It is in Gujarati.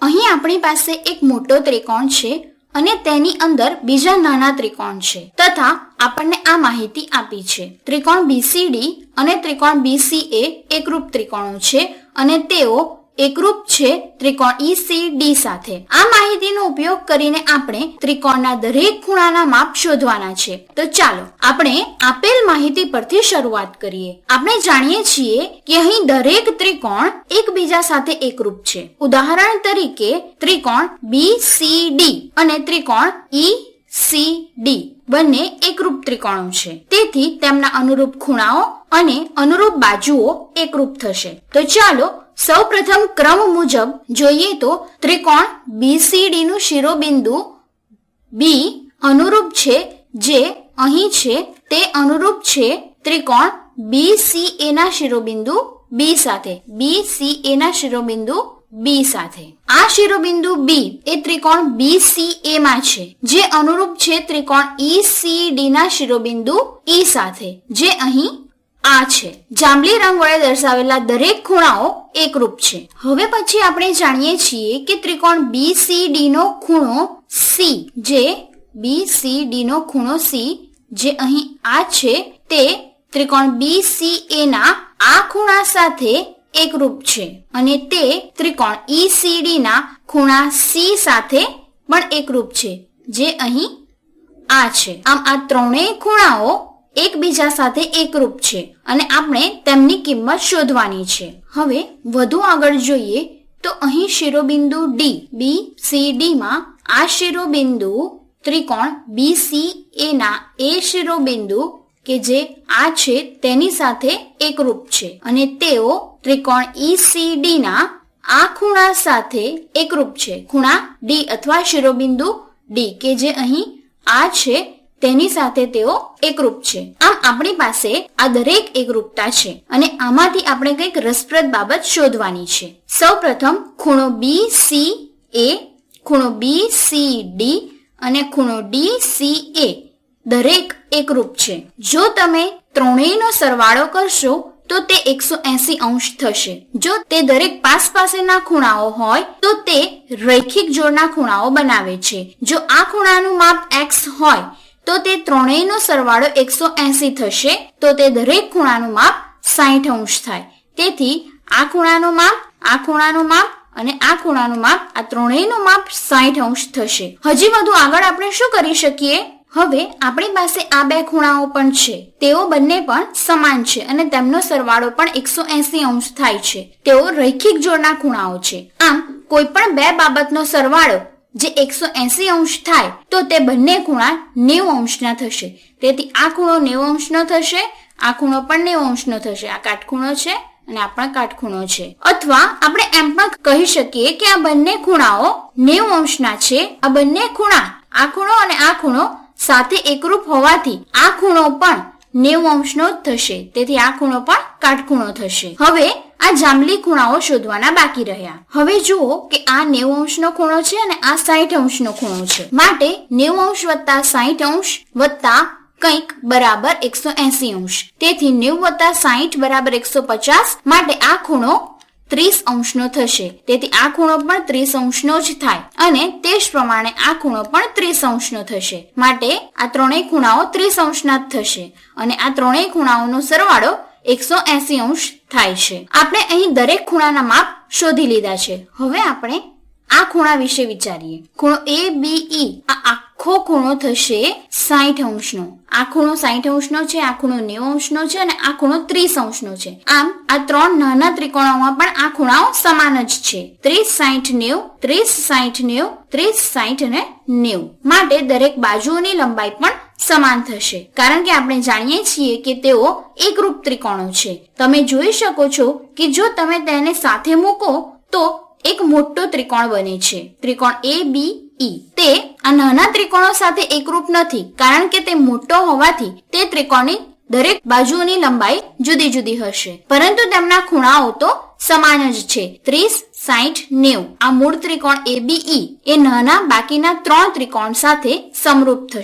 અહીં આપણી પાસે એક મોટો ત્રિકોણ છે અને તેની અંદર બીજા નાના ત્રિકોણ છે તથા આપણને આ માહિતી આપી છે. ત્રિકોણ BCD અને ત્રિકોણ BCA એકરૂપ ત્રિકોણો છે અને તેઓ એકરૂપ છે ત્રિકોણ ECD સાથે. આ માહિતીનો ઉપયોગ કરીને આપણે ત્રિકોણના દરેક ખૂણાના માપ શોધવાના છે. તો ચાલો આપણે આપેલ માહિતી પરથી શરૂઆત કરીએ. આપણે જાણીએ છીએ કે અહીં દરેક ત્રિકોણ એકબીજા સાથે એકરૂપ છે. ઉદાહરણ તરીકે ત્રિકોણ BCD અને ત્રિકોણ ECD બંને એકરૂપ ત્રિકોણો છે. તેથી તેમના અનુરૂપ ખૂણાઓ અને અનુરૂપ બાજુઓ એકરૂપ થશે. તો ચાલો સૌ પ્રથમ ક્રમ મુજબ જોઈએ તો ત્રિકોણ BCD નું શિરોબિંદુ B અનુરૂપ છે જે અહીં છે તે અનુરૂપ છે ત્રિકોણ BCA ના શિરોબિંદુ B સાથે. BCA ના શિરોબિંદુ B સાથે. આ શિરોબિંદુ B એ ત્રિકોણ BCA માં છે જે અનુરૂપ છે ત્રિકોણ ECD ના શિરોબિંદુ E સાથે જે અહીં આ છે. જાંબલી રંગ વડે દર્શાવેલા દરેક ખૂણાઓ એકરૂપ છે. હવે પછી આપણે જાણીએ છીએ કે ત્રિકોણ BCD નો ખૂણો C જે અહીં આ છે તે ત્રિકોણ BCA ના આ ખૂણા સાથે એકરૂપ છે અને તે ત્રિકોણ ECD ના ખૂણા C સાથે પણ એકરૂપ છે જે અહીં આ છે. આમ આ ત્રણેય ખૂણાઓ એકબીજા સાથે એકરૂપ છે અને આપણે તેમની કિંમત શોધવાની છે. હવે વધુ આગળ જોઈએ તો અહીં શિરોબિંદુ D BCD માં આ શિરોબિંદુ ત્રિકોણ BCA ના એ શિરોબિંદુ કે જે આ છે તેની સાથે એકરૂપ છે અને તેઓ ત્રિકોણ ECD ના આ ખૂણા સાથે એકરૂપ છે. ખૂણા D અથવા શિરોબિંદુ D કે જે અહીં આ છે તેની સાથે તેઓ એકરૂપ છે. આમ આપણી પાસે આ દરેક એકરૂપતા છે અને આમાંથી આપણે કંઈક રસપ્રદ બાબત શોધવાની છે. સૌ પ્રથમ ખૂણો BCA, ખૂણો BCD અને ખૂણો DCA દરેક એકરૂપ છે. જો તમે ત્રણેયનો સરવાળો કરશો તો તે 180 અંશ થશે. જો તે દરેક પાસેના ખૂણાઓ હોય તો તે રૈખિક જોડના ખૂણાઓ બનાવે છે. જો આ ખૂણાનું માપ x હોય તો તે ત્રણેયનો સરવાળો 180 થશે તો તે દરેક ખૂણાનું માપ 60 અંશ થાય. તેથી આ ખૂણાનું માપ, આ ખૂણાનું માપ અને આ ખૂણાનું માપ, આ ત્રણેયનું માપ 60 અંશ થશે. હજી વધુ આગળ આપણે શું કરી શકીએ? હવે આપણી પાસે આ બે ખૂણાઓ પણ છે. તેઓ બંને પણ સમાન છે અને તેમનો સરવાળો પણ 180 અંશ થાય છે. તેઓ રૈખિક જોડના ખૂણાઓ છે. આમ કોઈ પણ બે બાબતનો સરવાળો જે 180 અંશ થાય તો તે બંને ખૂણા 90 અંશના થશે. તેથી આ ખૂણો 90 અંશનો થશે, આ ખૂણો પણ 90 અંશનો થશે. આ કાટખૂણો છે અને આ પણ કાટખૂણો છે. અથવા આપણે એમ પણ કહી શકીએ કે આ બંને ખૂણાઓ 90 અંશના છે. આ બંને ખૂણા, આ ખૂણો અને આ ખૂણો સાથે એકરૂપ હોવાથી આ ખૂણો પણ 90 અંશનો જ થશે. તેથી આ ખૂણો પણ કાટખૂણો થશે. હવે આ જાંબલી ખૂણાઓ શોધવાના બાકી રહ્યા. હવે જુઓ કે આ 90 અંશનો ખૂણો છે અને આ 60 અંશનો ખૂણો છે. માટે 90 અંશ વત્તા 60 અંશ વત્તા કંઈક બરાબર 180 અંશ. તેથી 90 વત્તા 60 બરાબર 150. માટે આ ખૂણો 30 અંશનો થશે. તેથી આ ખૂણો પણ 30 અંશનો જ થાય અને તે જ પ્રમાણે આ ખૂણો પણ 30 અંશનો થશે. માટે આ ત્રણેય ખૂણાઓ 30 અંશના જ થશે અને આ ત્રણેય ખૂણાઓનો સરવાળો 180 અંશ થાય છે. આપણે અહીં દરેક ખૂણાના માપ શોધી લીધા છે. હવે આપણે આ ખૂણા વિશે વિચારીએ. ખૂણો ABE આ આખો ખૂણો થશે 60 અંશનો. આ ખૂણો 60 અંશનો છે, આ ખૂણો 90 અંશનો છે અને આ ખૂણો 30 અંશનો છે. આમ આ ત્રણ નાના ત્રિકોણોમાં પણ આ ખૂણાઓ સમાન જ છે. 30, 60, 90, 30, 60, 90, 30, 60 અને 90. માટે દરેક બાજુઓની લંબાઈ પણ સમાન થશે કારણ કે આપણે જાણીએ છીએ કે તેઓ એકરૂપ ત્રિકોણો છે. તમે જોઈ શકો છો કે જો તમે તેને સાથે મૂકો તો એક મોટો ત્રિકોણ બને છે. ત્રિકોણ ABE તે આ નાના ત્રિકોણો સાથે એકરૂપ નથી કારણ કે તે મોટો હોવાથી તે ત્રિકોણની દરેક બાજુઓની લંબાઈ જુદી જુદી હશે, પરંતુ તેમના ખૂણાઓ તો સમાન જ છે. 30, 60, 90. આ મૂળ ત્રિકોણ ABE એ નાના બાકીના ત્રણ ત્રિકોણ સાથે સમરૂપ થશે.